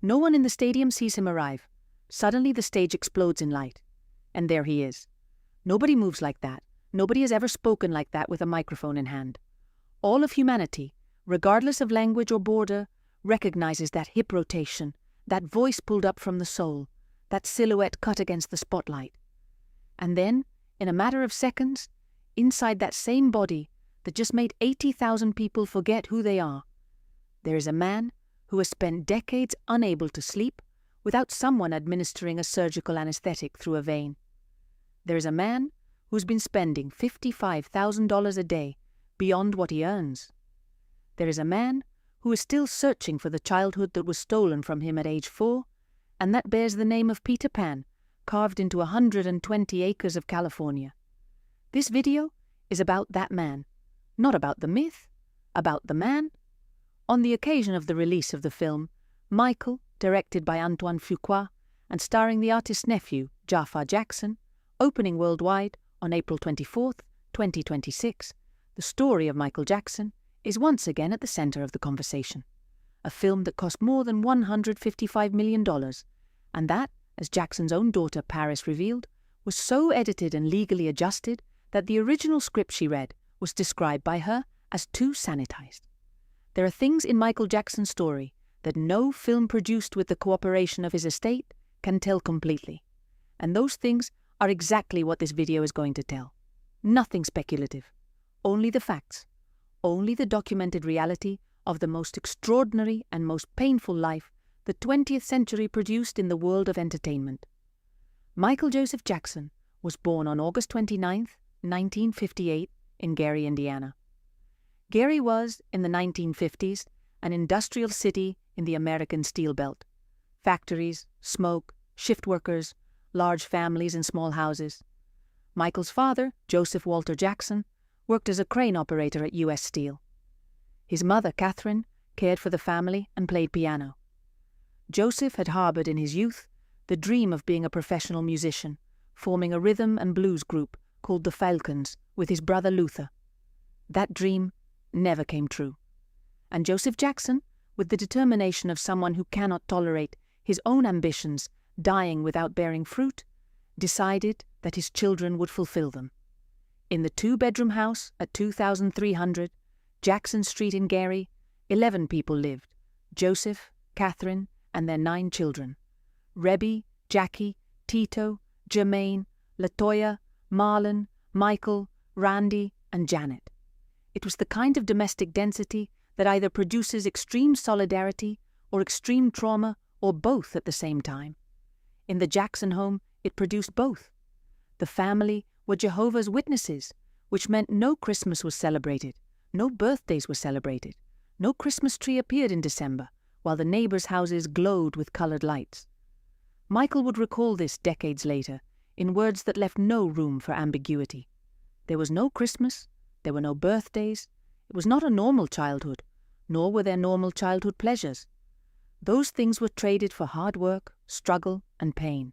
No one in the stadium sees him arrive. Suddenly the stage explodes in light. And there he is. Nobody moves like that. Nobody has ever spoken like that with a microphone in hand. All of humanity, regardless of language or border, recognizes that hip rotation, that voice pulled up from the soul, that silhouette cut against the spotlight. And then, in a matter of seconds, inside that same body that just made 80,000 people forget who they are, there is a man who has spent decades unable to sleep without someone administering a surgical anesthetic through a vein. There is a man who's been spending $55,000 a day beyond what he earns. There is a man who is still searching for the childhood that was stolen from him at age 4, and that bears the name of Peter Pan, carved into 120 acres of California. This video is about that man, not about the myth, about the man. On the occasion of the release of the film, Michael, directed by Antoine Fuqua and starring the artist's nephew, Jaafar Jackson, opening worldwide on April 24, 2026, the story of Michael Jackson is once again at the center of the conversation. A film that cost more than $155 million, and that, as Jackson's own daughter Paris revealed, was so edited and legally adjusted that the original script she read was described by her as too sanitized. There are things in Michael Jackson's story that no film produced with the cooperation of his estate can tell completely. And those things are exactly what this video is going to tell. Nothing speculative. Only the facts. Only the documented reality of the most extraordinary and most painful life the 20th century produced in the world of entertainment. Michael Joseph Jackson was born on August 29, 1958, in Gary, Indiana. Gary was, in the 1950s, an industrial city in the American Steel Belt. Factories, smoke, shift workers, large families and small houses. Michael's father, Joseph Walter Jackson, worked as a crane operator at U.S. Steel. His mother, Catherine, cared for the family and played piano. Joseph had harbored in his youth the dream of being a professional musician, forming a rhythm and blues group called the Falcons with his brother Luther. That dream never came true. And Joseph Jackson, with the determination of someone who cannot tolerate his own ambitions dying without bearing fruit, decided that his children would fulfill them. In the 2-bedroom house at 2300 Jackson Street in Gary, 11 people lived: Joseph, Catherine, and their 9 children: Rebby, Jackie, Tito, Jermaine, Latoya, Marlon, Michael, Randy, and Janet. It was the kind of domestic density that either produces extreme solidarity or extreme trauma, or both at the same time. In the Jackson home, it produced both. The family were Jehovah's Witnesses, which meant no Christmas was celebrated, no birthdays were celebrated, no Christmas tree appeared in December, while the neighbors' houses glowed with colored lights. Michael would recall this decades later, in words that left no room for ambiguity. There was no Christmas, there were no birthdays, it was not a normal childhood, nor were there normal childhood pleasures. Those things were traded for hard work, struggle, and pain.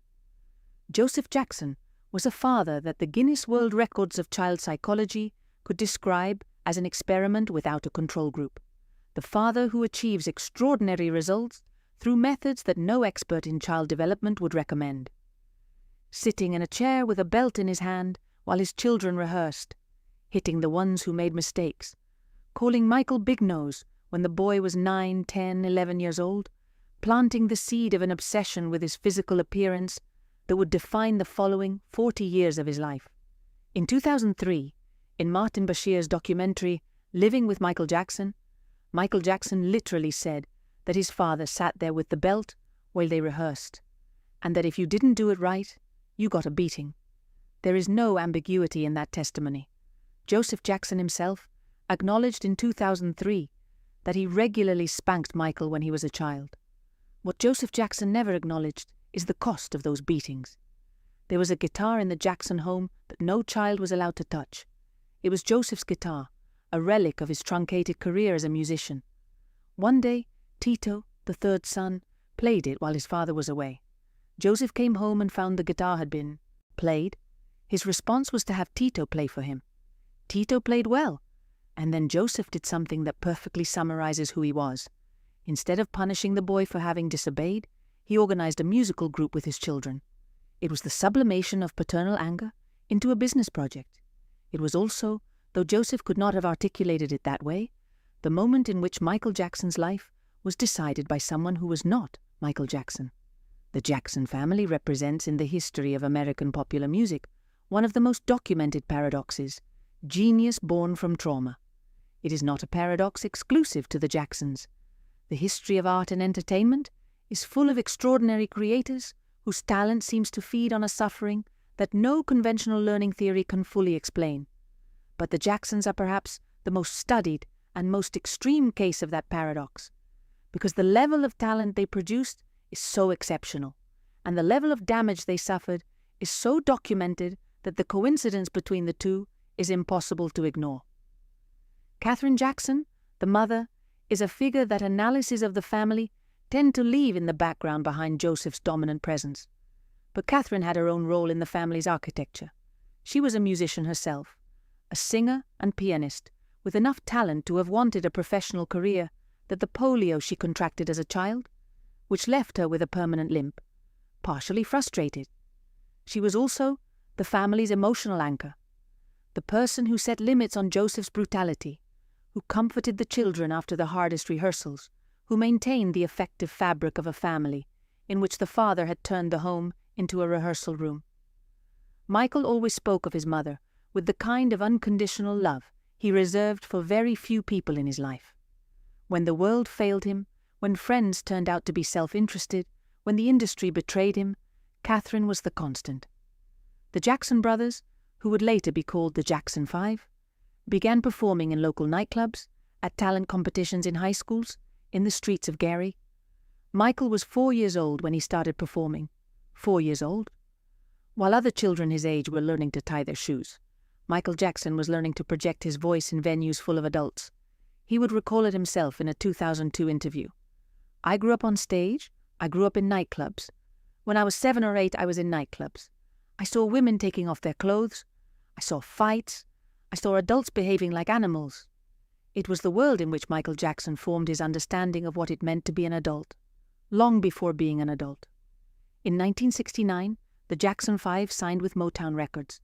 Joseph Jackson was a father that the Guinness World Records of child psychology could describe as an experiment without a control group. The father who achieves extraordinary results through methods that no expert in child development would recommend. Sitting in a chair with a belt in his hand while his children rehearsed, hitting the ones who made mistakes, calling Michael Big Nose when the boy was 9, 10, 11 years old, planting the seed of an obsession with his physical appearance that would define the following 40 years of his life. In 2003, in Martin Bashir's documentary Living with Michael Jackson literally said that his father sat there with the belt while they rehearsed, and that if you didn't do it right, you got a beating. There is no ambiguity in that testimony. Joseph Jackson himself acknowledged in 2003 that he regularly spanked Michael when he was a child. What Joseph Jackson never acknowledged is the cost of those beatings. There was a guitar in the Jackson home that no child was allowed to touch. It was Joseph's guitar, a relic of his truncated career as a musician. One day, Tito, the third son, played it while his father was away. Joseph came home and found the guitar had been played. His response was to have Tito play for him. Tito played well, and then Joseph did something that perfectly summarizes who he was. Instead of punishing the boy for having disobeyed, he organized a musical group with his children. It was the sublimation of paternal anger into a business project. It was also, though Joseph could not have articulated it that way, the moment in which Michael Jackson's life was decided by someone who was not Michael Jackson. The Jackson family represents in the history of American popular music one of the most documented paradoxes: genius born from trauma. It is not a paradox exclusive to the Jacksons. The history of art and entertainment is full of extraordinary creators whose talent seems to feed on a suffering that no conventional learning theory can fully explain. But the Jacksons are perhaps the most studied and most extreme case of that paradox, because the level of talent they produced is so exceptional, and the level of damage they suffered is so documented that the coincidence between the two is impossible to ignore. Catherine Jackson, the mother, is a figure that analyses of the family tend to leave in the background behind Joseph's dominant presence. But Catherine had her own role in the family's architecture. She was a musician herself, a singer and pianist, with enough talent to have wanted a professional career that the polio she contracted as a child, which left her with a permanent limp, partially frustrated. She was also the family's emotional anchor, the person who set limits on Joseph's brutality, who comforted the children after the hardest rehearsals, who maintained the effective fabric of a family in which the father had turned the home into a rehearsal room. Michael always spoke of his mother with the kind of unconditional love he reserved for very few people in his life. When the world failed him, when friends turned out to be self-interested, when the industry betrayed him, Catherine was the constant. The Jackson brothers, who would later be called the Jackson 5, began performing in local nightclubs, at talent competitions in high schools, in the streets of Gary. Michael was 4 years old when he started performing. 4 years old? While other children his age were learning to tie their shoes, Michael Jackson was learning to project his voice in venues full of adults. He would recall it himself in a 2002 interview. "I grew up on stage. I grew up in nightclubs. When I was 7 or 8, I was in nightclubs. I saw women taking off their clothes. I saw fights. I saw adults behaving like animals." It was the world in which Michael Jackson formed his understanding of what it meant to be an adult, long before being an adult. In 1969, the Jackson 5 signed with Motown Records,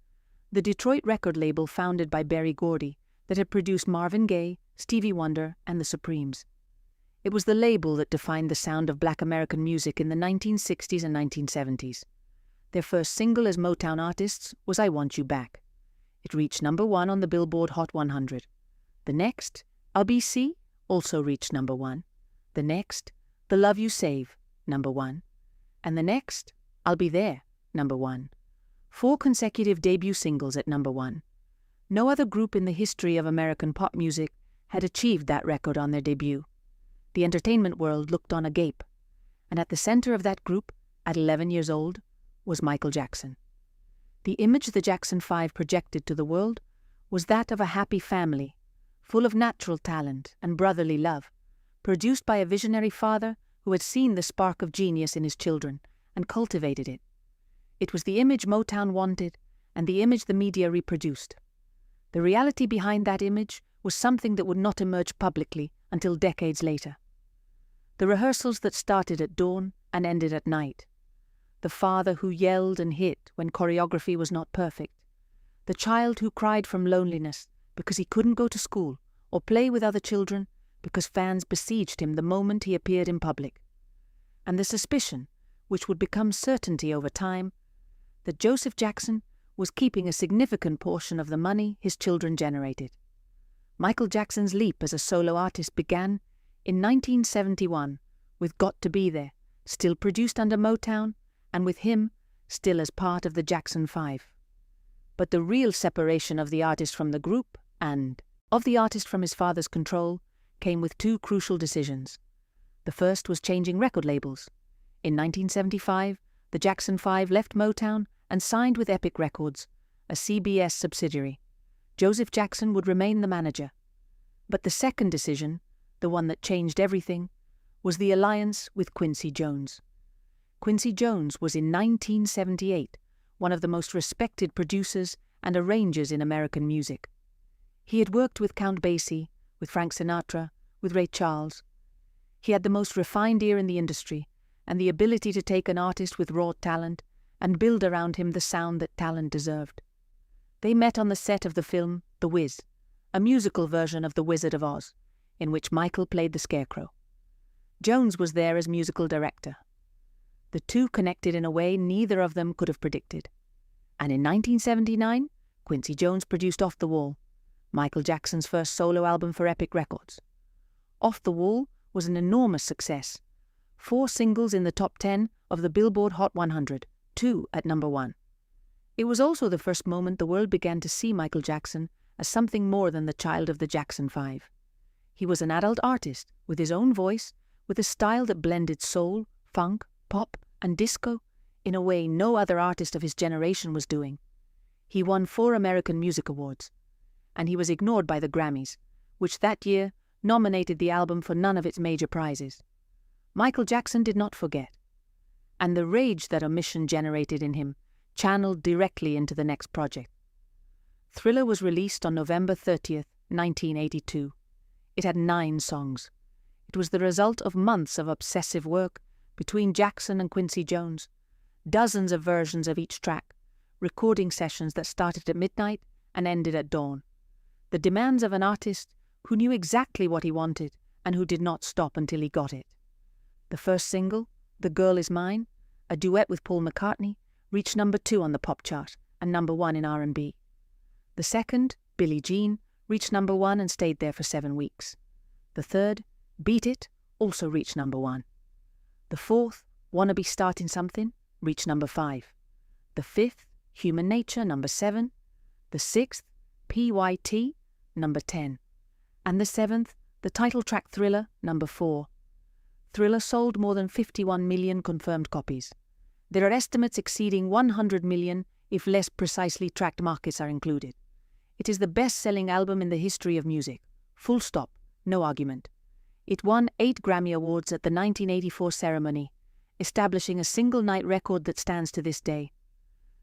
the Detroit record label founded by Berry Gordy that had produced Marvin Gaye, Stevie Wonder, and the Supremes. It was the label that defined the sound of Black American music in the 1960s and 1970s. Their first single as Motown artists was "I Want You Back." It reached #1 on the Billboard Hot 100. The next, "LBC," also reached #1. The next, "The Love You Save," #1. And the next, "I'll Be There," #1. 4 consecutive debut singles at #1. No other group in the history of American pop music had achieved that record on their debut. The entertainment world looked on agape, and at the center of that group, at 11 years old, was Michael Jackson. The image the Jackson 5 projected to the world was that of a happy family, full of natural talent and brotherly love, produced by a visionary father who had seen the spark of genius in his children and cultivated it. It was the image Motown wanted and the image the media reproduced. The reality behind that image was something that would not emerge publicly until decades later. The rehearsals that started at dawn and ended at night. The father who yelled and hit when choreography was not perfect. The child who cried from loneliness because he couldn't go to school or play with other children because fans besieged him the moment he appeared in public. And the suspicion, which would become certainty over time, that Joseph Jackson was keeping a significant portion of the money his children generated. Michael Jackson's leap as a solo artist began in 1971 with "Got to Be There," still produced under Motown, and with him still as part of the Jackson 5. But the real separation of the artist from the group and of the artist from his father's control came with 2 crucial decisions. The first was changing record labels. In 1975, the Jackson 5 left Motown and signed with Epic Records, a CBS subsidiary. Joseph Jackson would remain the manager. But the second decision, the one that changed everything, was the alliance with Quincy Jones. Quincy Jones was in 1978 one of the most respected producers and arrangers in American music. He had worked with Count Basie, with Frank Sinatra, with Ray Charles. He had the most refined ear in the industry and the ability to take an artist with raw talent and build around him the sound that talent deserved. They met on the set of the film The Wiz, a musical version of The Wizard of Oz, in which Michael played the Scarecrow. Jones was there as musical director. The two connected in a way neither of them could have predicted. And in 1979, Quincy Jones produced Off the Wall, Michael Jackson's first solo album for Epic Records. Off the Wall was an enormous success. 4 singles in the top 10 of the Billboard Hot 100, 2 at number 1. It was also the first moment the world began to see Michael Jackson as something more than the child of the Jackson 5. He was an adult artist with his own voice, with a style that blended soul, funk, pop, and disco in a way no other artist of his generation was doing. He won 4 American Music Awards, and he was ignored by the Grammys, which that year nominated the album for none of its major prizes. Michael Jackson did not forget, and the rage that omission generated in him channeled directly into the next project. Thriller was released on November 30th, 1982. It had 9 songs. It was the result of months of obsessive work between Jackson and Quincy Jones, dozens of versions of each track, recording sessions that started at midnight and ended at dawn. The demands of an artist who knew exactly what he wanted and who did not stop until he got it. The first single, The Girl Is Mine, a duet with Paul McCartney, reached number 2 on the pop chart and number 1 in R&B. The second, Billie Jean, reached number 1 and stayed there for 7 weeks. The third, Beat It, also reached number 1. The fourth, Wanna Be Startin' Something, reached number 5. The fifth, Human Nature, number 7. The sixth, PYT, number 10. And the seventh, the title track Thriller, number 4. Thriller sold more than 51 million confirmed copies. There are estimates exceeding 100 million if less precisely tracked markets are included. It is the best-selling album in the history of music. Full stop, no argument. It won 8 Grammy Awards at the 1984 ceremony, establishing a single-night record that stands to this day.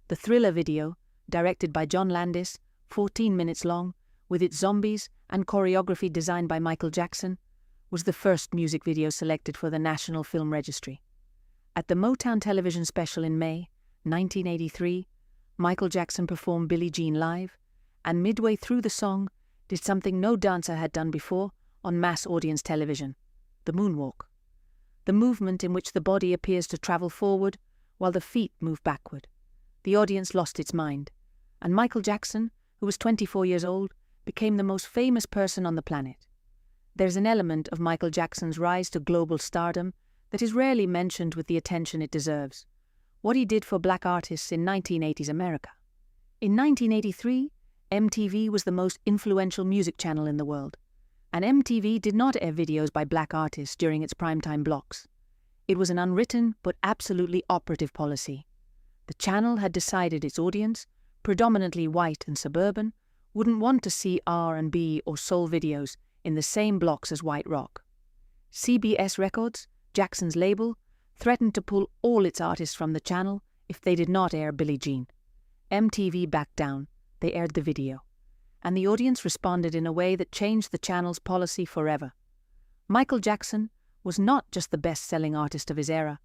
The Thriller video, directed by John Landis, 14 minutes long, with its zombies and choreography designed by Michael Jackson, was the first music video selected for the National Film Registry. At the Motown television special in May 1983, Michael Jackson performed Billie Jean live, and midway through the song did something no dancer had done before on mass audience television, the moonwalk. The movement in which the body appears to travel forward while the feet move backward. The audience lost its mind, and Michael Jackson, who was 24 years old, became the most famous person on the planet. There's an element of Michael Jackson's rise to global stardom that is rarely mentioned with the attention it deserves: what he did for black artists in 1980s America. In 1983, MTV was the most influential music channel in the world, and MTV did not air videos by black artists during its primetime blocks. It was an unwritten but absolutely operative policy. The channel had decided its audience, predominantly white and suburban, wouldn't want to see R&B or soul videos in the same blocks as white rock. CBS Records, Jackson's label, threatened to pull all its artists from the channel if they did not air Billie Jean. MTV backed down. They aired the video, and the audience responded in a way that changed the channel's policy forever. Michael Jackson was not just the best-selling artist of his era.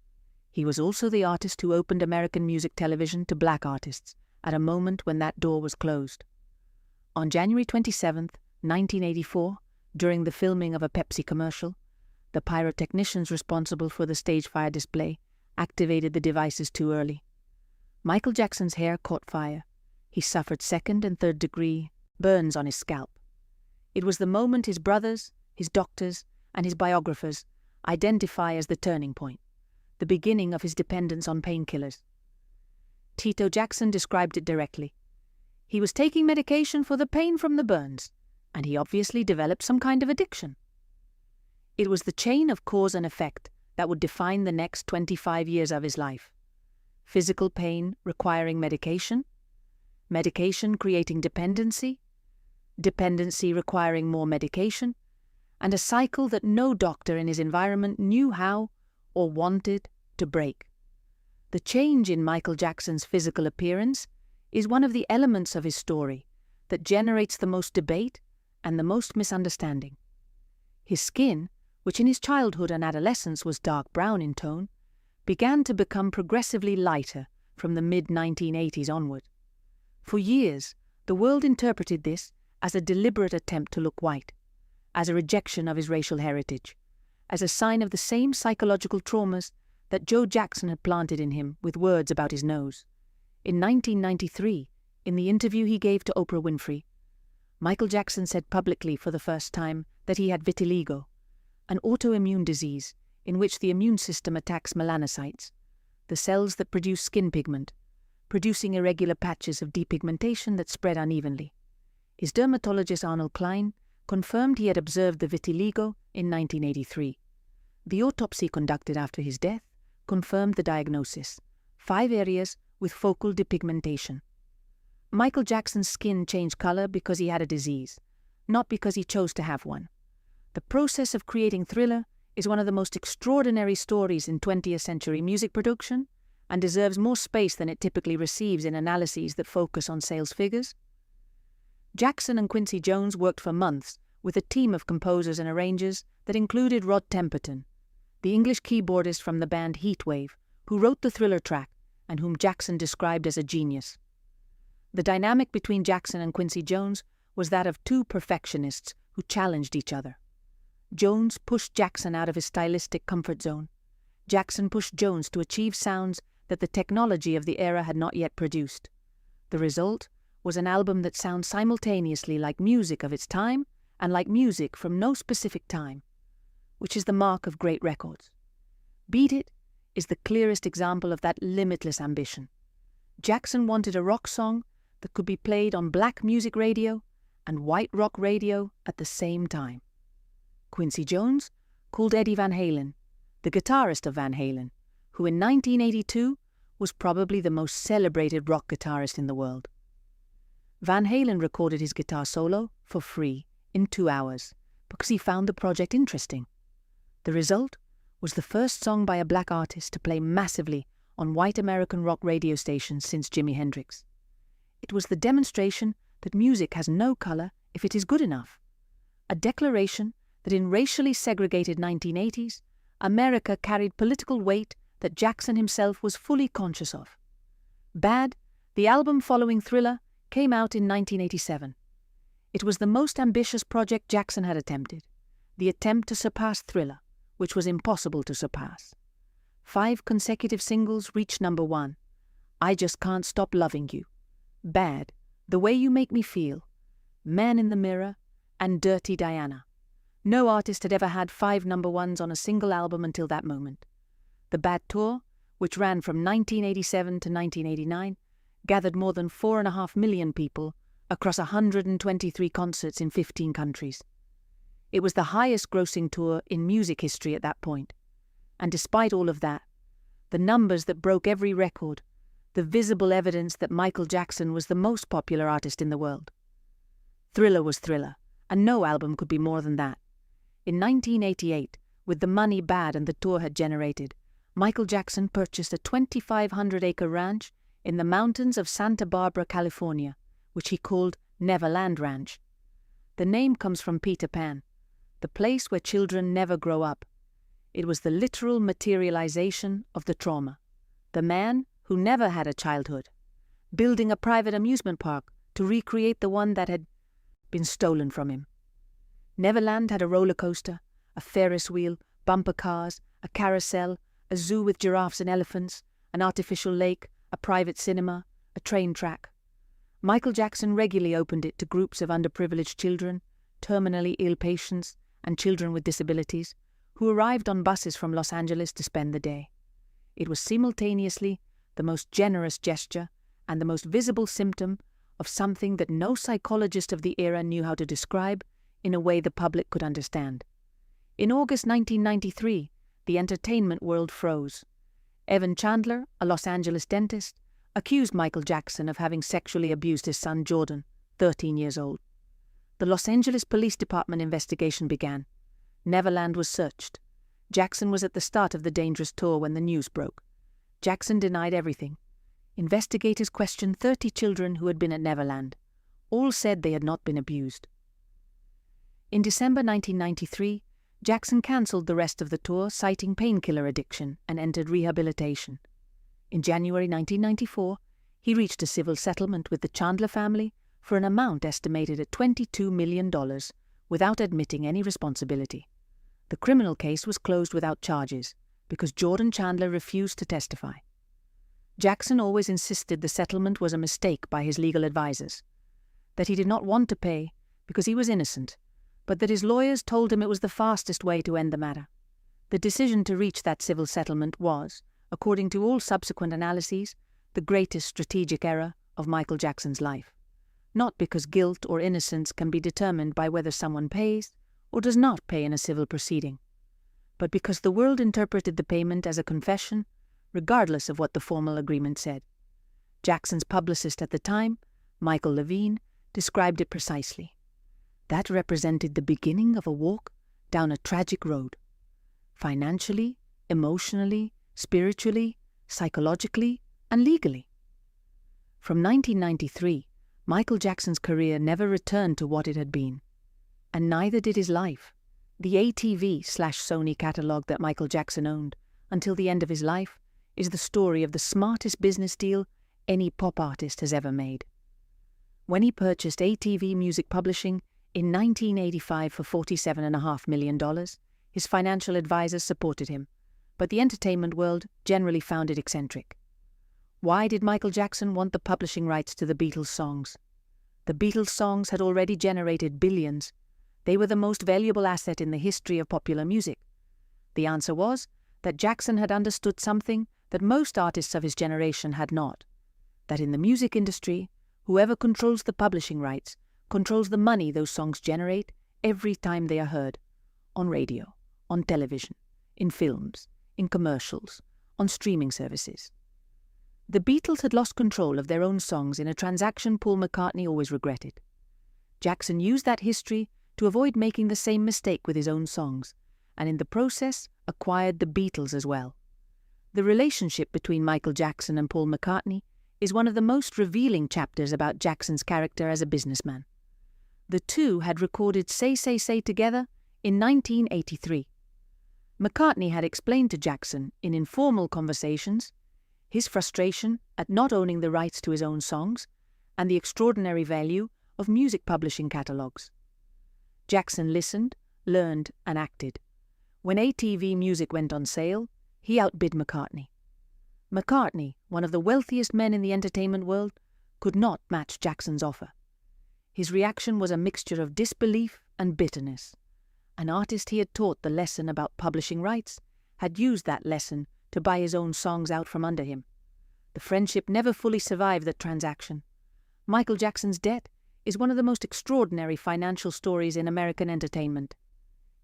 He was also the artist who opened American music television to black artists at a moment when that door was closed. On January 27, 1984, during the filming of a Pepsi commercial, the pyrotechnicians responsible for the stage fire display activated the devices too early. Michael Jackson's hair caught fire. He suffered 2nd and 3rd degree burns on his scalp. It was the moment his brothers, his doctors, and his biographers identify as the turning point, the beginning of his dependence on painkillers. Tito Jackson described it directly. He was taking medication for the pain from the burns, and he obviously developed some kind of addiction. It was the chain of cause and effect that would define the next 25 years of his life. Physical pain requiring medication, medication creating dependency, dependency requiring more medication, and a cycle that no doctor in his environment knew how or wanted to break. The change in Michael Jackson's physical appearance is one of the elements of his story that generates the most debate and the most misunderstanding. His skin which in his childhood and adolescence was dark brown in tone, began to become progressively lighter from the mid-1980s onward. For years, the world interpreted this as a deliberate attempt to look white, as a rejection of his racial heritage, as a sign of the same psychological traumas that Joe Jackson had planted in him with words about his nose. In 1993, in the interview he gave to Oprah Winfrey, Michael Jackson said publicly for the first time that he had vitiligo, an autoimmune disease in which the immune system attacks melanocytes, the cells that produce skin pigment, producing irregular patches of depigmentation that spread unevenly. His dermatologist Arnold Klein confirmed he had observed the vitiligo in 1983. The autopsy conducted after his death confirmed the diagnosis: 5 areas with focal depigmentation. Michael Jackson's skin changed color because he had a disease, not because he chose to have one. The process of creating Thriller is one of the most extraordinary stories in 20th century music production and deserves more space than it typically receives in analyses that focus on sales figures. Jackson and Quincy Jones worked for months with a team of composers and arrangers that included Rod Temperton, the English keyboardist from the band Heatwave, who wrote the Thriller track and whom Jackson described as a genius. The dynamic between Jackson and Quincy Jones was that of two perfectionists who challenged each other. Jones pushed Jackson out of his stylistic comfort zone. Jackson pushed Jones to achieve sounds that the technology of the era had not yet produced. The result was an album that sounds simultaneously like music of its time and like music from no specific time, which is the mark of great records. Beat It is the clearest example of that limitless ambition. Jackson wanted a rock song that could be played on black music radio and white rock radio at the same time. Quincy Jones called Eddie Van Halen, the guitarist of Van Halen, who in 1982 was probably the most celebrated rock guitarist in the world. Van Halen recorded his guitar solo for free in 2 hours because he found the project interesting. The result was the first song by a black artist to play massively on white American rock radio stations since Jimi Hendrix. It was the demonstration that music has no color if it is good enough. A declaration that in racially segregated 1980s, America carried political weight that Jackson himself was fully conscious of. Bad, the album following Thriller, came out in 1987. It was the most ambitious project Jackson had attempted, the attempt to surpass Thriller, which was impossible to surpass. 5 consecutive singles reached number 1. I Just Can't Stop Loving You, Bad, The Way You Make Me Feel, Man in the Mirror, and Dirty Diana. No artist had ever had 5 number 1s on a single album until that moment. The Bad Tour, which ran from 1987 to 1989, gathered more than 4.5 million people across 123 concerts in 15 countries. It was the highest-grossing tour in music history at that point. And despite all of that, the numbers that broke every record, the visible evidence that Michael Jackson was the most popular artist in the world. Thriller was Thriller, and no album could be more than that. In 1988, with the money Bad and the tour had generated, Michael Jackson purchased a 2,500-acre ranch in the mountains of Santa Barbara, California, which he called Neverland Ranch. The name comes from Peter Pan, the place where children never grow up. It was the literal materialization of the trauma. The man who never had a childhood, building a private amusement park to recreate the one that had been stolen from him. Neverland had a roller coaster, a Ferris wheel, bumper cars, a carousel, a zoo with giraffes and elephants, an artificial lake, a private cinema, a train track. Michael Jackson regularly opened it to groups of underprivileged children, terminally ill patients, and children with disabilities, who arrived on buses from Los Angeles to spend the day. It was simultaneously the most generous gesture and the most visible symptom of something that no psychologist of the era knew how to describe in a way the public could understand. In August 1993, the entertainment world froze. Evan Chandler, a Los Angeles dentist, accused Michael Jackson of having sexually abused his son Jordan, 13 years old. The Los Angeles Police Department investigation began. Neverland was searched. Jackson was at the start of the dangerous tour when the news broke. Jackson denied everything. Investigators questioned 30 children who had been at Neverland. All said they had not been abused. In December 1993, Jackson cancelled the rest of the tour, citing painkiller addiction, and entered rehabilitation. In January 1994, he reached a civil settlement with the Chandler family for an amount estimated at $22 million, without admitting any responsibility. The criminal case was closed without charges, because Jordan Chandler refused to testify. Jackson always insisted the settlement was a mistake by his legal advisors, that he did not want to pay because he was innocent, but that his lawyers told him it was the fastest way to end the matter. The decision to reach that civil settlement was, according to all subsequent analyses, the greatest strategic error of Michael Jackson's life. Not because guilt or innocence can be determined by whether someone pays or does not pay in a civil proceeding, but because the world interpreted the payment as a confession, regardless of what the formal agreement said. Jackson's publicist at the time, Michael Levine, described it precisely. That represented the beginning of a walk down a tragic road. Financially, emotionally, spiritually, psychologically, and legally. From 1993, Michael Jackson's career never returned to what it had been. And neither did his life. The ATV/Sony catalog that Michael Jackson owned, until the end of his life, is the story of the smartest business deal any pop artist has ever made. When he purchased ATV Music Publishing in 1985 for $47.5 million, his financial advisors supported him, but the entertainment world generally found it eccentric. Why did Michael Jackson want the publishing rights to the Beatles' songs? The Beatles' songs had already generated billions. They were the most valuable asset in the history of popular music. The answer was that Jackson had understood something that most artists of his generation had not, that in the music industry, whoever controls the publishing rights controls the money those songs generate every time they are heard, on radio, on television, in films, in commercials, on streaming services. The Beatles had lost control of their own songs in a transaction Paul McCartney always regretted. Jackson used that history to avoid making the same mistake with his own songs, and in the process acquired the Beatles as well. The relationship between Michael Jackson and Paul McCartney is one of the most revealing chapters about Jackson's character as a businessman. The two had recorded Say, Say, Say together in 1983. McCartney had explained to Jackson in informal conversations his frustration at not owning the rights to his own songs and the extraordinary value of music publishing catalogs. Jackson listened, learned, and acted. When ATV Music went on sale, he outbid McCartney. McCartney, one of the wealthiest men in the entertainment world, could not match Jackson's offer. His reaction was a mixture of disbelief and bitterness. An artist he had taught the lesson about publishing rights had used that lesson to buy his own songs out from under him. The friendship never fully survived that transaction. Michael Jackson's debt is one of the most extraordinary financial stories in American entertainment.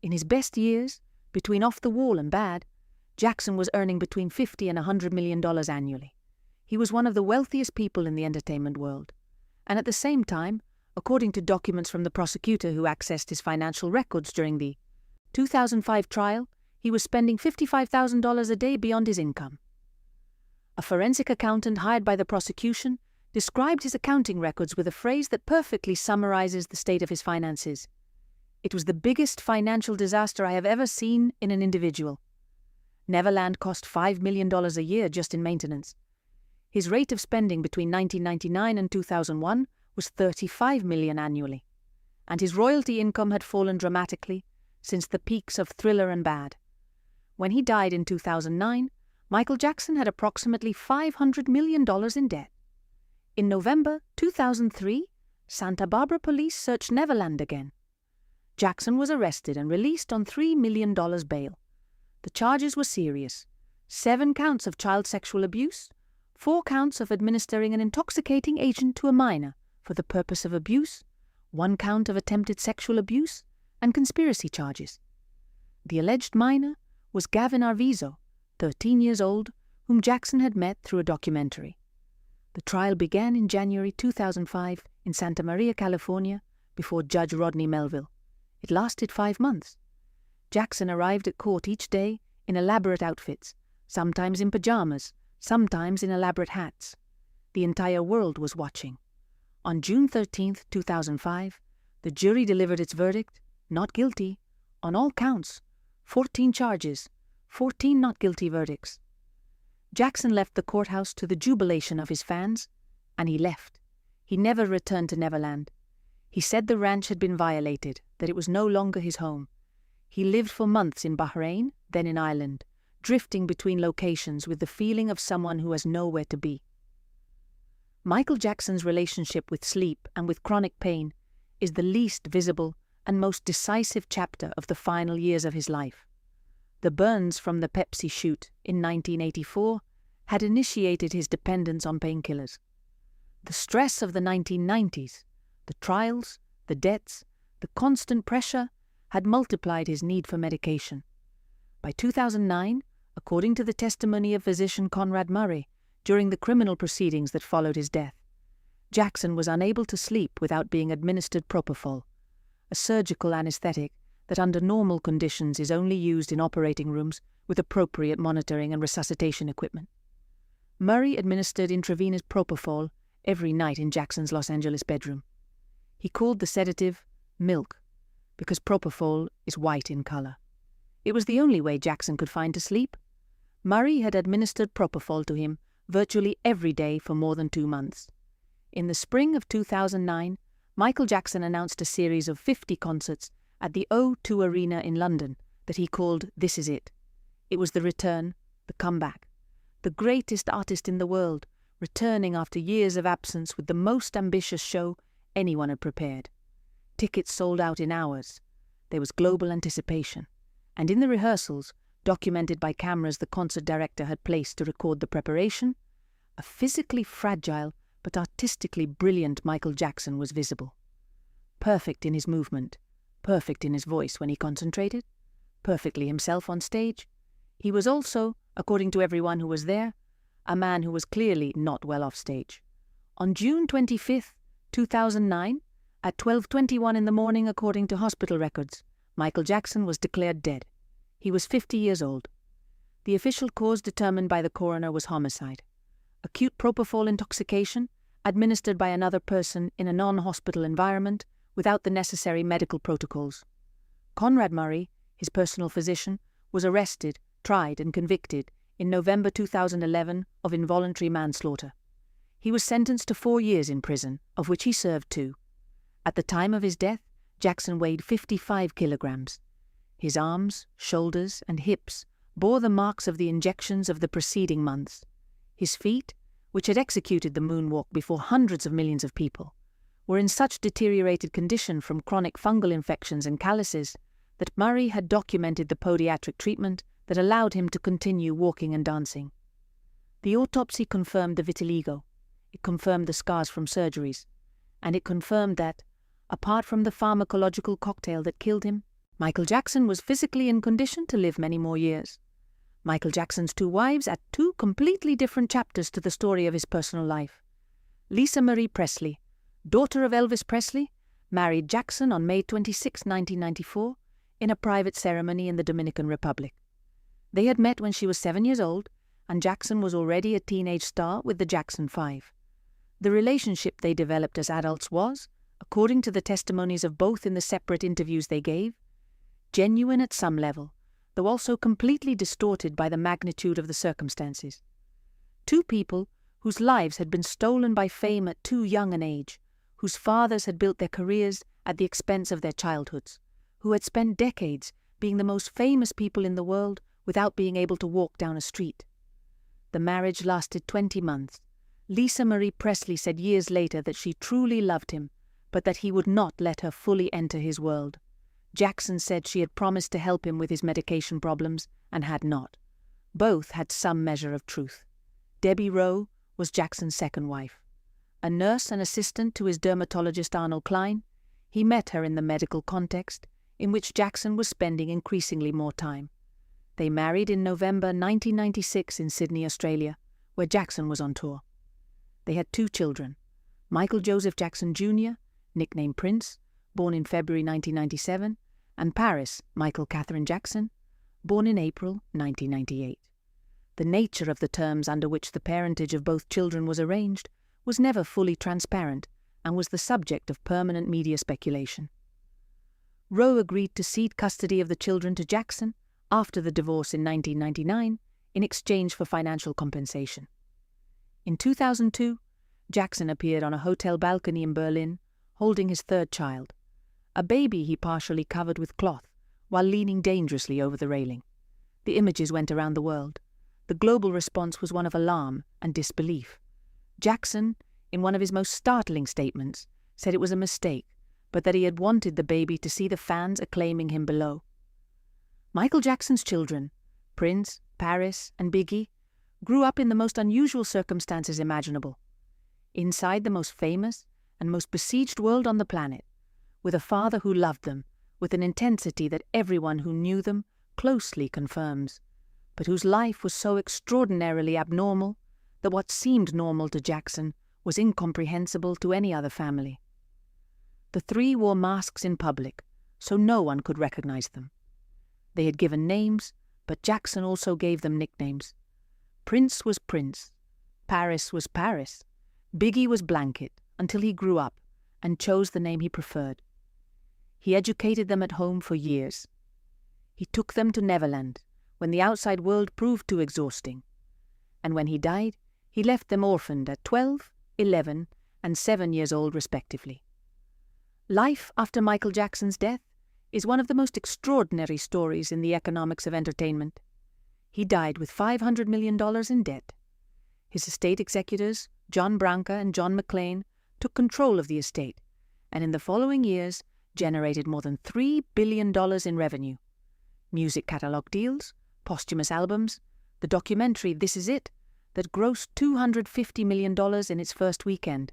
In his best years, between Off the Wall and Bad, Jackson was earning between $50 and $100 million annually. He was one of the wealthiest people in the entertainment world. And at the same time, according to documents from the prosecutor who accessed his financial records during the 2005 trial, he was spending $55,000 a day beyond his income. A forensic accountant hired by the prosecution described his accounting records with a phrase that perfectly summarizes the state of his finances. It was the biggest financial disaster I have ever seen in an individual. Neverland cost $5 million a year just in maintenance. His rate of spending between 1999 and 2001 was $35 million annually, and his royalty income had fallen dramatically since the peaks of Thriller and Bad. When he died in 2009, Michael Jackson had approximately $500 million in debt. In November 2003, Santa Barbara police searched Neverland again. Jackson was arrested and released on $3 million bail. The charges were serious: 7 counts of child sexual abuse, 4 counts of administering an intoxicating agent to a minor for the purpose of abuse, 1 count of attempted sexual abuse, and conspiracy charges. The alleged minor was Gavin Arvizo, 13 years old, whom Jackson had met through a documentary. The trial began in January 2005 in Santa Maria, California, before Judge Rodney Melville. It lasted 5 months. Jackson arrived at court each day in elaborate outfits, sometimes in pajamas, sometimes in elaborate hats. The entire world was watching. On June 13, 2005, the jury delivered its verdict, not guilty, on all counts, 14 charges, 14 not guilty verdicts. Jackson left the courthouse to the jubilation of his fans, and he left. He never returned to Neverland. He said the ranch had been violated, that it was no longer his home. He lived for months in Bahrain, then in Ireland, drifting between locations with the feeling of someone who has nowhere to be. Michael Jackson's relationship with sleep and with chronic pain is the least visible and most decisive chapter of the final years of his life. The burns from the Pepsi shoot in 1984 had initiated his dependence on painkillers. The stress of the 1990s, the trials, the debts, the constant pressure had multiplied his need for medication. By 2009, according to the testimony of physician Conrad Murray during the criminal proceedings that followed his death, Jackson was unable to sleep without being administered propofol, a surgical anesthetic that under normal conditions is only used in operating rooms with appropriate monitoring and resuscitation equipment. Murray administered intravenous propofol every night in Jackson's Los Angeles bedroom. He called the sedative milk because propofol is white in color. It was the only way Jackson could find to sleep. Murray had administered propofol to him virtually every day for more than 2 months. In the spring of 2009, Michael Jackson announced a series of 50 concerts at the O2 Arena in London that he called This Is It. It was the return, the comeback. The greatest artist in the world, returning after years of absence with the most ambitious show anyone had prepared. Tickets sold out in hours. There was global anticipation. And in the rehearsals, documented by cameras the concert director had placed to record the preparation, a physically fragile but artistically brilliant Michael Jackson was visible. Perfect in his movement, perfect in his voice when he concentrated, perfectly himself on stage. He was also, according to everyone who was there, a man who was clearly not well off stage. On June 25th, 2009, at 12:21 in the morning according to hospital records, Michael Jackson was declared dead. He was 50 years old. The official cause determined by the coroner was homicide. Acute propofol intoxication, administered by another person in a non-hospital environment without the necessary medical protocols. Conrad Murray, his personal physician, was arrested, tried and convicted in November 2011 of involuntary manslaughter. He was sentenced to 4 years in prison, of which he served 2. At the time of his death, Jackson weighed 55 kilograms. His arms, shoulders, and hips bore the marks of the injections of the preceding months. His feet, which had executed the moonwalk before hundreds of millions of people, were in such deteriorated condition from chronic fungal infections and calluses that Murray had documented the podiatric treatment that allowed him to continue walking and dancing. The autopsy confirmed the vitiligo, it confirmed the scars from surgeries, and it confirmed that, apart from the pharmacological cocktail that killed him, Michael Jackson was physically in condition to live many more years. Michael Jackson's 2 wives add 2 completely different chapters to the story of his personal life. Lisa Marie Presley, daughter of Elvis Presley, married Jackson on May 26, 1994, in a private ceremony in the Dominican Republic. They had met when she was 7 years old, and Jackson was already a teenage star with the Jackson 5. The relationship they developed as adults was, according to the testimonies of both in the separate interviews they gave, genuine at some level, though also completely distorted by the magnitude of the circumstances. 2 people whose lives had been stolen by fame at too young an age, whose fathers had built their careers at the expense of their childhoods, who had spent decades being the most famous people in the world without being able to walk down a street. The marriage lasted 20 months. Lisa Marie Presley said years later that she truly loved him, but that he would not let her fully enter his world. Jackson said she had promised to help him with his medication problems and had not. Both had some measure of truth. Debbie Rowe was Jackson's second wife. A nurse and assistant to his dermatologist Arnold Klein, he met her in the medical context in which Jackson was spending increasingly more time. They married in November 1996 in Sydney, Australia, where Jackson was on tour. They had 2 children, Michael Joseph Jackson Jr., nicknamed Prince, born in February 1997, and Paris Michael Catherine Jackson, born in April 1998. The nature of the terms under which the parentage of both children was arranged was never fully transparent and was the subject of permanent media speculation. Rowe agreed to cede custody of the children to Jackson after the divorce in 1999 in exchange for financial compensation. In 2002, Jackson appeared on a hotel balcony in Berlin, holding his third child, a baby he partially covered with cloth while leaning dangerously over the railing. The images went around the world. The global response was one of alarm and disbelief. Jackson, in one of his most startling statements, said it was a mistake, but that he had wanted the baby to see the fans acclaiming him below. Michael Jackson's children, Prince, Paris, and Biggie, grew up in the most unusual circumstances imaginable, inside the most famous and most besieged world on the planet, with a father who loved them with an intensity that everyone who knew them closely confirms, but whose life was so extraordinarily abnormal that what seemed normal to Jackson was incomprehensible to any other family. The three wore masks in public, so no one could recognize them. They had given names, but Jackson also gave them nicknames. Prince was Prince, Paris was Paris, Biggie was Blanket, until he grew up and chose the name he preferred. He educated them at home for years. He took them to Neverland when the outside world proved too exhausting. And when he died, he left them orphaned at 12, 11, and 7 years old respectively. Life after Michael Jackson's death is one of the most extraordinary stories in the economics of entertainment. He died with $500 million in debt. His estate executors, John Branca and John McClane, took control of the estate, and in the following years generated more than $3 billion in revenue. Music catalog deals, posthumous albums, the documentary This Is It, that grossed $250 million in its first weekend,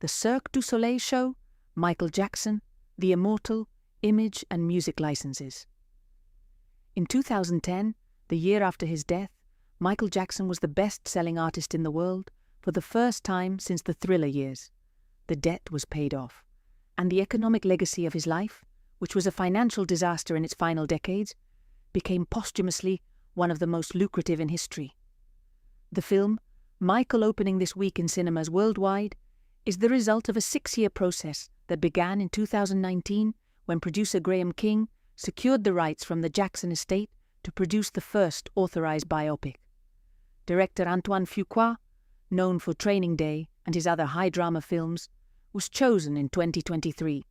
the Cirque du Soleil show, Michael Jackson, the Immortal, image and music licenses. In 2010, the year after his death, Michael Jackson was the best-selling artist in the world for the first time since the Thriller years. The debt was paid off, and the economic legacy of his life, which was a financial disaster in its final decades, became posthumously one of the most lucrative in history. The film, Michael, opening this week in cinemas worldwide, is the result of a 6-year process that began in 2019 when producer Graham King secured the rights from the Jackson estate to produce the first authorized biopic. Director Antoine Fuqua, known for Training Day and his other high-drama films, was chosen in 2023.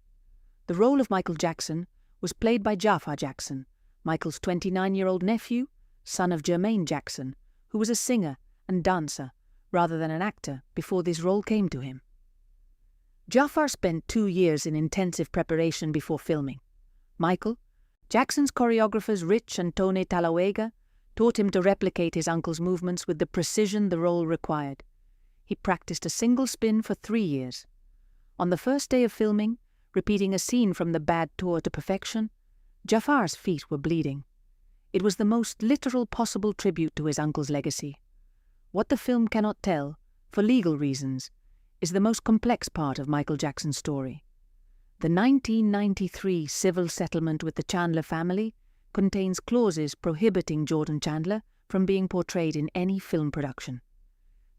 The role of Michael Jackson was played by Jaafar Jackson, Michael's 29-year-old nephew, son of Jermaine Jackson, who was a singer and dancer rather than an actor before this role came to him. Jaafar spent 2 years in intensive preparation before filming. Michael, Jackson's choreographers Rich and Tone Talawega, taught him to replicate his uncle's movements with the precision the role required. He practiced a single spin for 3 years. On the first day of filming, repeating a scene from the Bad Tour to perfection, Jaafar's feet were bleeding. It was the most literal possible tribute to his uncle's legacy. What the film cannot tell, for legal reasons, is the most complex part of Michael Jackson's story. The 1993 civil settlement with the Chandler family contains clauses prohibiting Jordan Chandler from being portrayed in any film production.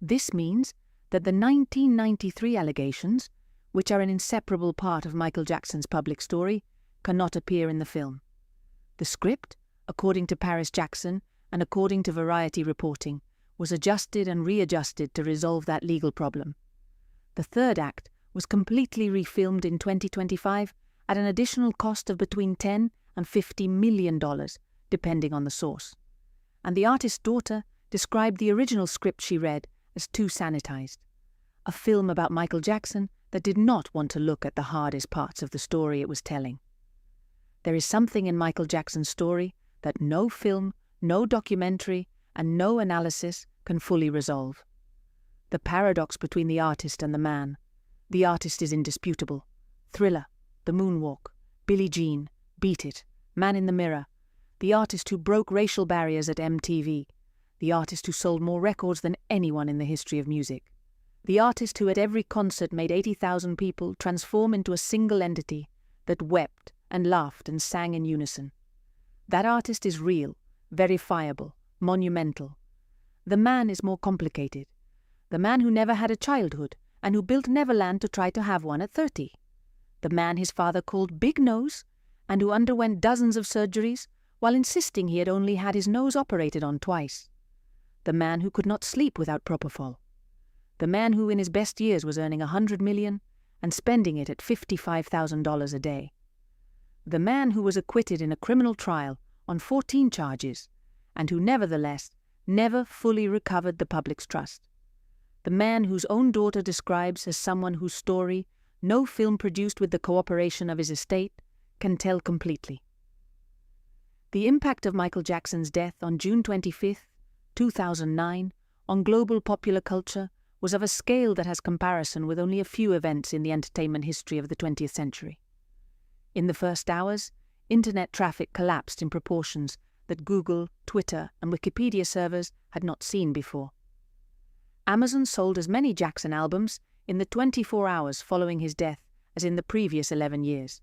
This means that the 1993 allegations, which are an inseparable part of Michael Jackson's public story, cannot appear in the film. The script, according to Paris Jackson and according to Variety reporting, was adjusted and readjusted to resolve that legal problem. The third act was completely refilmed in 2025 at an additional cost of between $10 and $50 million, depending on the source. And the artist's daughter described the original script she read as too sanitized. A film about Michael Jackson that did not want to look at the hardest parts of the story it was telling. There is something in Michael Jackson's story that no film, no documentary, and no analysis can fully resolve. The paradox between the artist and the man. The artist is indisputable. Thriller, The Moonwalk, Billie Jean, Beat It, Man in the Mirror. The artist who broke racial barriers at MTV. The artist who sold more records than anyone in the history of music. The artist who at every concert made 80,000 people transform into a single entity that wept and laughed and sang in unison. That artist is real, verifiable, monumental. The man is more complicated. The man who never had a childhood and who built Neverland to try to have one at 30. The man his father called Big Nose and who underwent dozens of surgeries while insisting he had only had his nose operated on twice. The man who could not sleep without propofol. The man who in his best years was earning $100 million and spending it at $55,000 a day. The man who was acquitted in a criminal trial on 14 charges and who nevertheless never fully recovered the public's trust. The man whose own daughter describes as someone whose story no film produced with the cooperation of his estate can tell completely. The impact of Michael Jackson's death on June 25, 2009, on global popular culture was of a scale that has comparison with only a few events in the entertainment history of the 20th century. In the first hours, internet traffic collapsed in proportions that Google, Twitter, and Wikipedia servers had not seen before. Amazon sold as many Jackson albums in the 24 hours following his death as in the previous 11 years.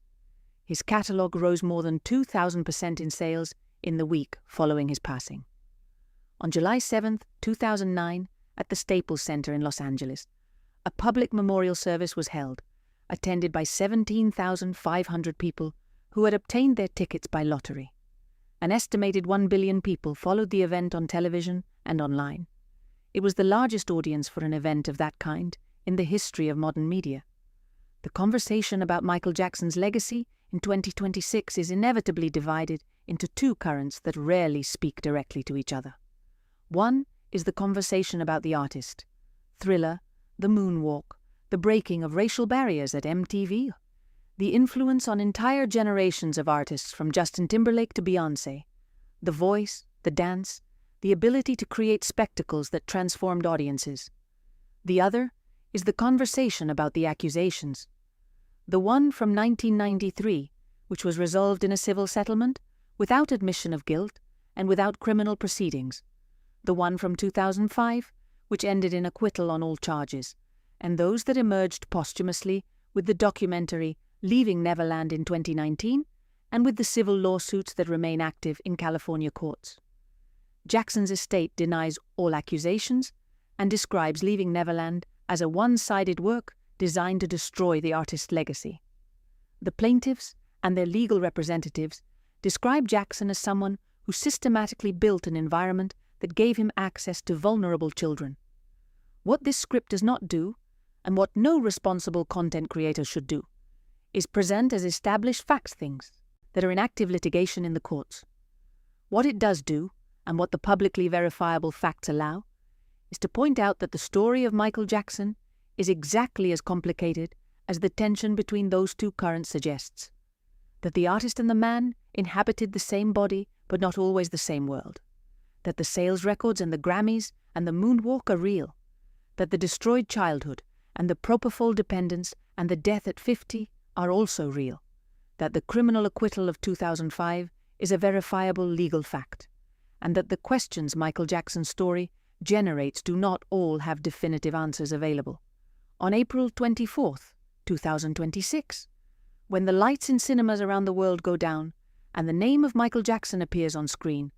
His catalogue rose more than 2,000% in sales in the week following his passing. On July 7, 2009, at the Staples Center in Los Angeles, a public memorial service was held, attended by 17,500 people who had obtained their tickets by lottery. An estimated 1 billion people followed the event on television and online. It was the largest audience for an event of that kind in the history of modern media. The conversation about Michael Jackson's legacy in 2026 is inevitably divided into two currents that rarely speak directly to each other. One is the conversation about the artist, Thriller, the moonwalk, the breaking of racial barriers at MTV, the influence on entire generations of artists from Justin Timberlake to Beyoncé, the voice, the dance, the ability to create spectacles that transformed audiences. The other is the conversation about the accusations. The one from 1993, which was resolved in a civil settlement, without admission of guilt and without criminal proceedings. The one from 2005, which ended in acquittal on all charges, and those that emerged posthumously with the documentary Leaving Neverland in 2019 and with the civil lawsuits that remain active in California courts. Jackson's estate denies all accusations and describes Leaving Neverland as a one-sided work designed to destroy the artist's legacy. The plaintiffs and their legal representatives describe Jackson as someone who systematically built an environment that gave him access to vulnerable children. What this script does not do, and what no responsible content creator should do, is present as established facts things that are in active litigation in the courts. What it does do, and what the publicly verifiable facts allow, is to point out that the story of Michael Jackson is exactly as complicated as the tension between those two currents suggests. That the artist and the man inhabited the same body but not always the same world. That the sales records and the Grammys and the moonwalk are real. That the destroyed childhood and the propofol dependence and the death at 50 are also real. That the criminal acquittal of 2005 is a verifiable legal fact. And that the questions Michael Jackson's story generates do not all have definitive answers available. On April 24, 2026, when the lights in cinemas around the world go down and the name of Michael Jackson appears on screen,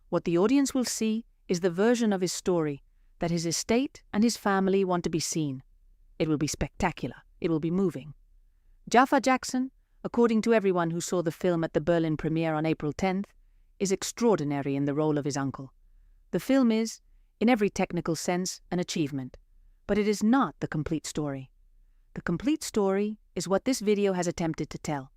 what the audience will see is the version of his story that his estate and his family want to be seen. It will be spectacular. It will be moving. Jaafar Jackson, according to everyone who saw the film at the Berlin premiere on April 10th, is extraordinary in the role of his uncle. The film is, in every technical sense, an achievement, but it is not the complete story. The complete story is what this video has attempted to tell.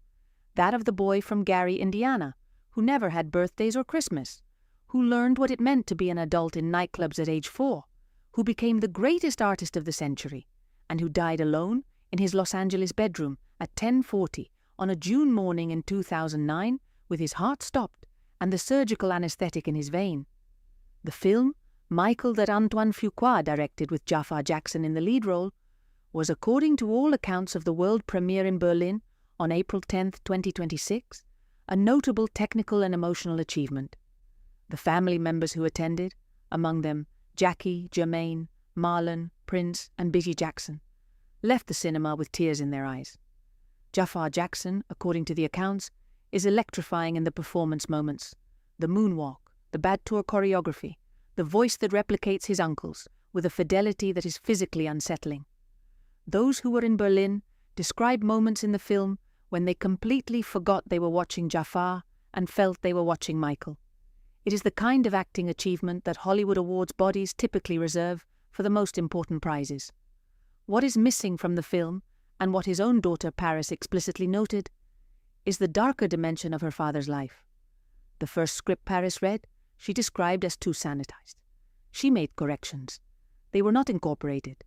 That of the boy from Gary, Indiana, who never had birthdays or Christmas, who learned what it meant to be an adult in nightclubs at age 4, who became the greatest artist of the century, and who died alone in his Los Angeles bedroom at 10:40 on a June morning in 2009 with his heart stopped and the surgical anesthetic in his vein. The film, Michael, that Antoine Fuqua directed with Jaafar Jackson in the lead role, was, according to all accounts of the world premiere in Berlin on April 10, 2026, a notable technical and emotional achievement. The family members who attended, among them Jackie, Jermaine, Marlon, Prince, and Busy Jackson, left the cinema with tears in their eyes. Jaafar Jackson, according to the accounts, is electrifying in the performance moments, the moonwalk, the bad tour choreography, the voice that replicates his uncle's with a fidelity that is physically unsettling. Those who were in Berlin describe moments in the film when they completely forgot they were watching Jaafar and felt they were watching Michael. It is the kind of acting achievement that Hollywood awards bodies typically reserve for the most important prizes. What is missing from the film, and what his own daughter Paris explicitly noted, is the darker dimension of her father's life. The first script Paris read, she described as too sanitized. She made corrections. They were not incorporated,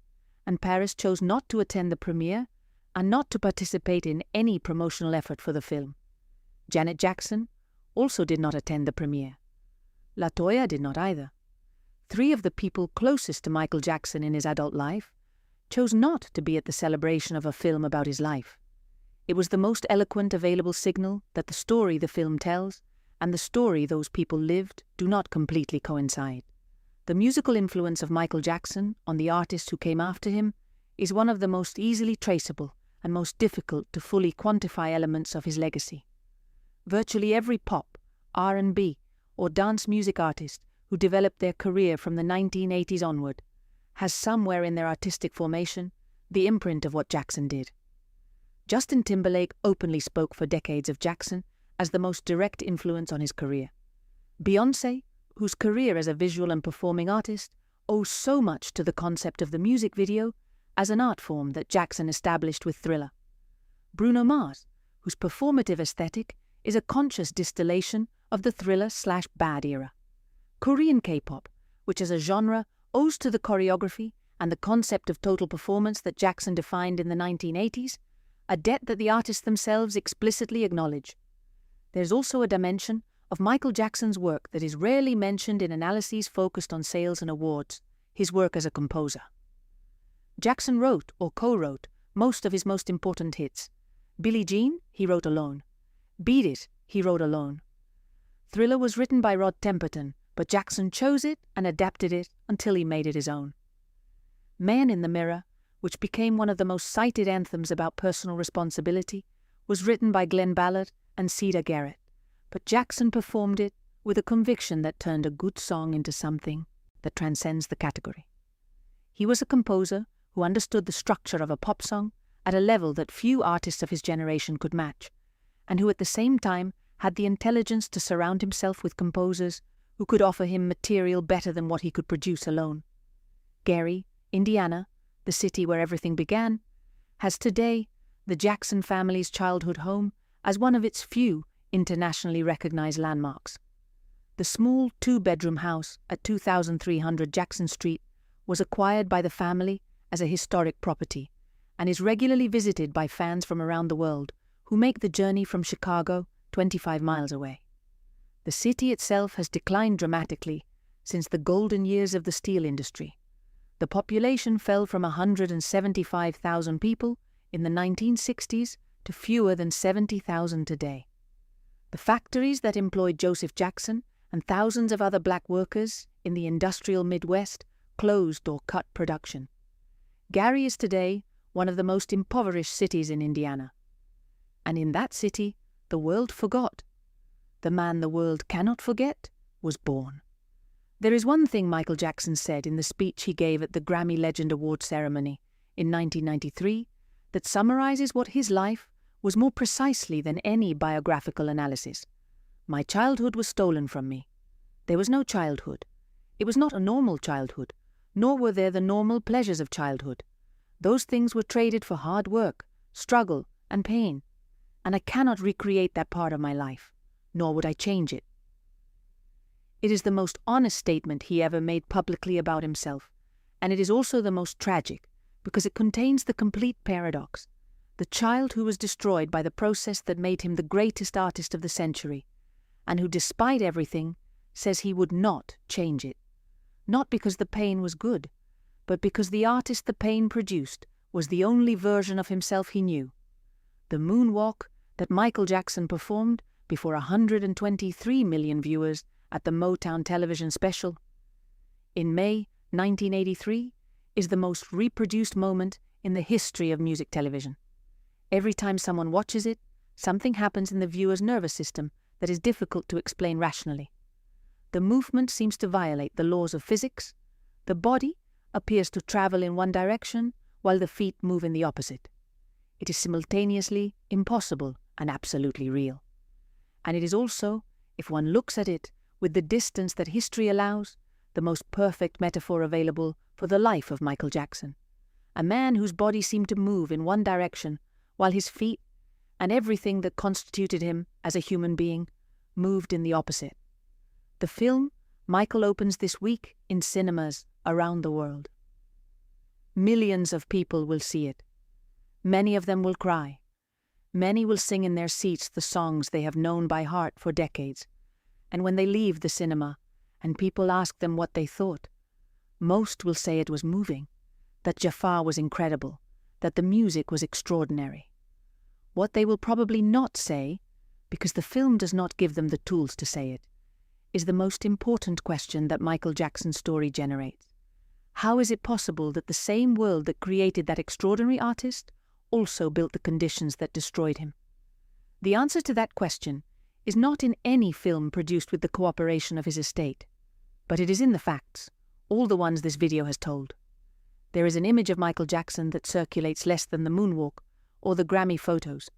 and Paris chose not to attend the premiere and not to participate in any promotional effort for the film. Janet Jackson also did not attend the premiere. LaToya did not either. 3 of the people closest to Michael Jackson in his adult life chose not to be at the celebration of a film about his life. It was the most eloquent available signal that the story the film tells and the story those people lived do not completely coincide. The musical influence of Michael Jackson on the artists who came after him is one of the most easily traceable and most difficult to fully quantify elements of his legacy. Virtually every pop, R&B, or dance music artist who developed their career from the 1980s onward has somewhere in their artistic formation the imprint of what Jackson did. Justin Timberlake openly spoke for decades of Jackson as the most direct influence on his career. Beyoncé, whose career as a visual and performing artist owes so much to the concept of the music video as an art form that Jackson established with Thriller. Bruno Mars, whose performative aesthetic is a conscious distillation of the Thriller/Bad era. Korean K-pop, which as a genre owes to the choreography and the concept of total performance that Jackson defined in the 1980s, a debt that the artists themselves explicitly acknowledge. There's also a dimension of Michael Jackson's work that is rarely mentioned in analyses focused on sales and awards, his work as a composer. Jackson wrote or co-wrote most of his most important hits. Billie Jean, he wrote alone. Beat It, he wrote alone. Thriller was written by Rod Temperton, but Jackson chose it and adapted it until he made it his own. Man in the Mirror, which became one of the most cited anthems about personal responsibility, was written by Glenn Ballard and Cedar Garrett, but Jackson performed it with a conviction that turned a good song into something that transcends the category. He was a composer who understood the structure of a pop song at a level that few artists of his generation could match, and who at the same time had the intelligence to surround himself with composers who could offer him material better than what he could produce alone. Gary, Indiana, the city where everything began, has today the Jackson family's childhood home as one of its few internationally recognized landmarks. The small 2-bedroom house at 2300 Jackson Street was acquired by the family as a historic property and is regularly visited by fans from around the world who make the journey from Chicago 25 miles away. The city itself has declined dramatically since the golden years of the steel industry. The population fell from 175,000 people in the 1960s to fewer than 70,000 today. The factories that employed Joseph Jackson and thousands of other black workers in the industrial Midwest closed or cut production. Gary is today one of the most impoverished cities in Indiana. And in that city, the world forgot. The man the world cannot forget was born. There is one thing Michael Jackson said in the speech he gave at the Grammy Legend Awards ceremony in 1993 that summarizes what his life was more precisely than any biographical analysis. My childhood was stolen from me. There was no childhood. It was not a normal childhood, nor were there the normal pleasures of childhood. Those things were traded for hard work, struggle, and pain, and I cannot recreate that part of my life, nor would I change it. It is the most honest statement he ever made publicly about himself, and it is also the most tragic, because it contains the complete paradox. The child who was destroyed by the process that made him the greatest artist of the century, and who, despite everything, says he would not change it. Not because the pain was good, but because the artist the pain produced was the only version of himself he knew. The moonwalk that Michael Jackson performed before 123 million viewers at the Motown television special in May 1983 is the most reproduced moment in the history of music television. Every time someone watches it, something happens in the viewer's nervous system that is difficult to explain rationally. The movement seems to violate the laws of physics. The body appears to travel in one direction while the feet move in the opposite. It is simultaneously impossible and absolutely real. And it is also, if one looks at it with the distance that history allows, the most perfect metaphor available for the life of Michael Jackson. A man whose body seemed to move in one direction, while his feet, and everything that constituted him as a human being, moved in the opposite. The film Michael opens this week in cinemas around the world. Millions of people will see it. Many of them will cry. Many will sing in their seats the songs they have known by heart for decades. And when they leave the cinema and people ask them what they thought, most will say it was moving, that Jaafar was incredible, that the music was extraordinary. What they will probably not say, because the film does not give them the tools to say it, is the most important question that Michael Jackson's story generates. How is it possible that the same world that created that extraordinary artist also built the conditions that destroyed him? The answer to that question is not in any film produced with the cooperation of his estate, but it is in the facts, all the ones this video has told. There is an image of Michael Jackson that circulates less than the moonwalk or the Grammy photos,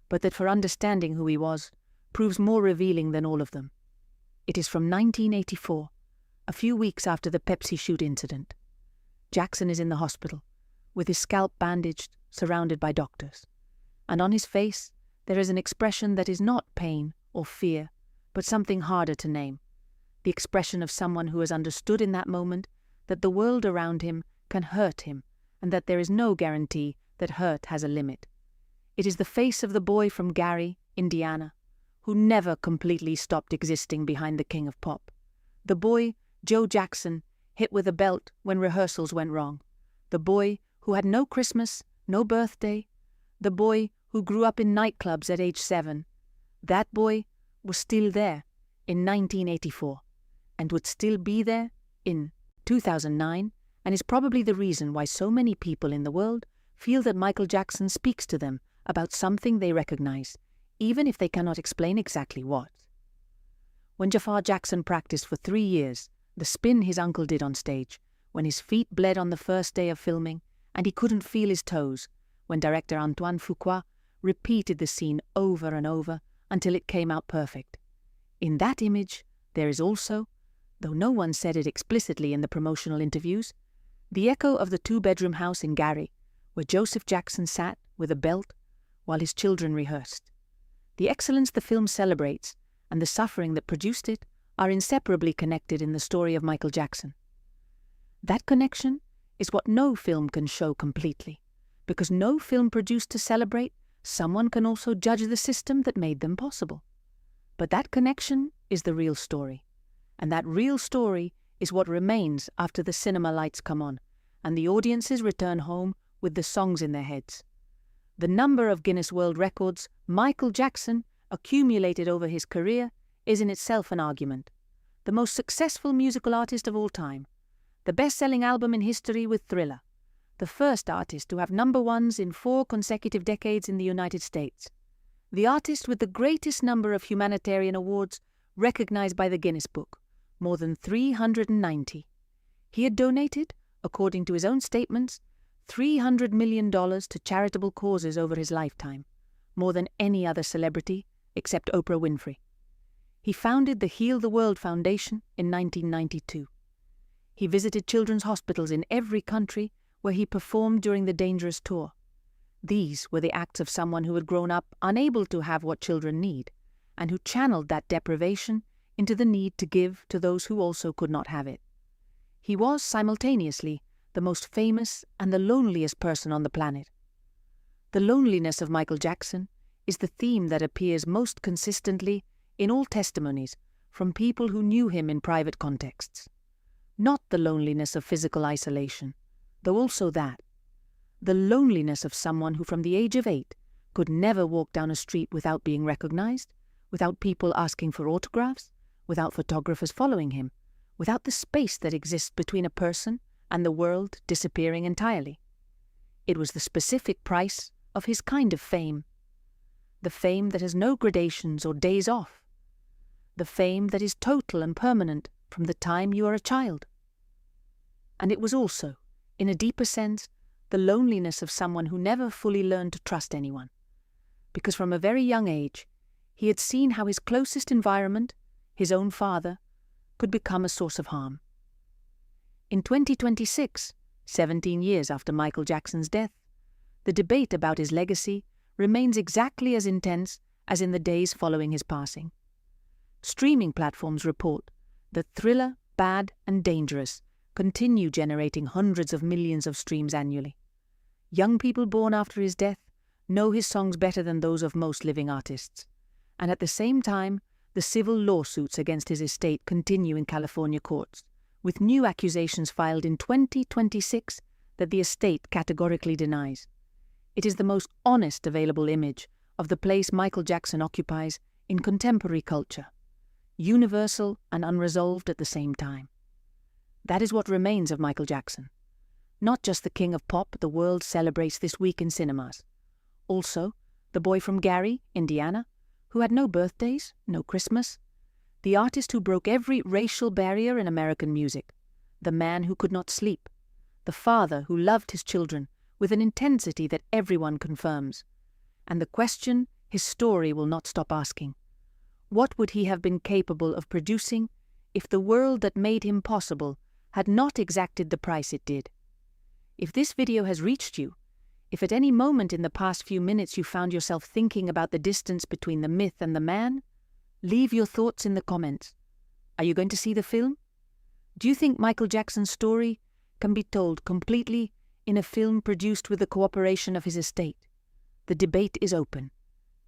but that for understanding who he was, proves more revealing than all of them. It is from 1984, a few weeks after the Pepsi shoot incident. Jackson is in the hospital, with his scalp bandaged, surrounded by doctors. And on his face, there is an expression that is not pain or fear, but something harder to name. The expression of someone who has understood in that moment that the world around him can hurt him, and that there is no guarantee that hurt has a limit. It is the face of the boy from Gary, Indiana, who never completely stopped existing behind the king of pop. The boy, Joe Jackson, hit with a belt when rehearsals went wrong. The boy who had no Christmas, no birthday. The boy who grew up in nightclubs at age 7. That boy was still there in 1984 and would still be there in 2009, and is probably the reason why so many people in the world feel that Michael Jackson speaks to them about something they recognize, even if they cannot explain exactly what. When Jaafar Jackson practiced for 3 years, the spin his uncle did on stage, when his feet bled on the first day of filming and he couldn't feel his toes, when director Antoine Fuqua repeated the scene over and over until it came out perfect. In that image, there is also, though no one said it explicitly in the promotional interviews, the echo of the 2-bedroom house in Gary, where Joseph Jackson sat with a belt while his children rehearsed. The excellence the film celebrates and the suffering that produced it are inseparably connected in the story of Michael Jackson. That connection is what no film can show completely, because no film produced to celebrate, someone can also judge the system that made them possible. But that connection is the real story, and that real story is what remains after the cinema lights come on and the audiences return home with the songs in their heads. The number of Guinness World Records Michael Jackson accumulated over his career is in itself an argument. The most successful musical artist of all time, the best-selling album in history with Thriller, the first artist to have number ones in 4 consecutive decades in the United States, the artist with the greatest number of humanitarian awards recognized by the Guinness Book, more than 390. He had donated, according to his own statements, $300 million to charitable causes over his lifetime, more than any other celebrity except Oprah Winfrey. He founded the Heal the World Foundation in 1992. He visited children's hospitals in every country where he performed during the Dangerous Tour. These were the acts of someone who had grown up unable to have what children need, and who channeled that deprivation into the need to give to those who also could not have it. He was, simultaneously, the most famous and the loneliest person on the planet. The loneliness of Michael Jackson is the theme that appears most consistently in all testimonies from people who knew him in private contexts. Not the loneliness of physical isolation, though also that. The loneliness of someone who from the age of 8 could never walk down a street without being recognized, without people asking for autographs, without photographers following him, without the space that exists between a person and the world disappearing entirely. It was the specific price of his kind of fame. The fame that has no gradations or days off. The fame that is total and permanent from the time you are a child. And it was also, in a deeper sense, the loneliness of someone who never fully learned to trust anyone. Because from a very young age, He had seen how his closest environment, his own father, could become a source of harm. In 2026, 17 years after Michael Jackson's death, the debate about his legacy remains exactly as intense as in the days following his passing. Streaming platforms report that Thriller, Bad and Dangerous continue generating hundreds of millions of streams annually. Young people born after his death know his songs better than those of most living artists. And at the same time, the civil lawsuits against his estate continue in California courts, with new accusations filed in 2026 that the estate categorically denies. It is the most honest available image of the place Michael Jackson occupies in contemporary culture, universal and unresolved at the same time. That is what remains of Michael Jackson. Not just the king of pop the world celebrates this week in cinemas. Also, the boy from Gary, Indiana, who had no birthdays, no Christmas. The artist who broke every racial barrier in American music. The man who could not sleep. The father who loved his children with an intensity that everyone confirms. And the question his story will not stop asking. What would he have been capable of producing if the world that made him possible had not exacted the price it did? If this video has reached you, if at any moment in the past few minutes you found yourself thinking about the distance between the myth and the man, leave your thoughts in the comments. Are you going to see the film? Do you think Michael Jackson's story can be told completely in a film produced with the cooperation of his estate? The debate is open.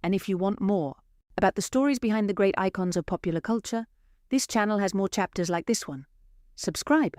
And if you want more about the stories behind the great icons of popular culture, this channel has more chapters like this one. Subscribe.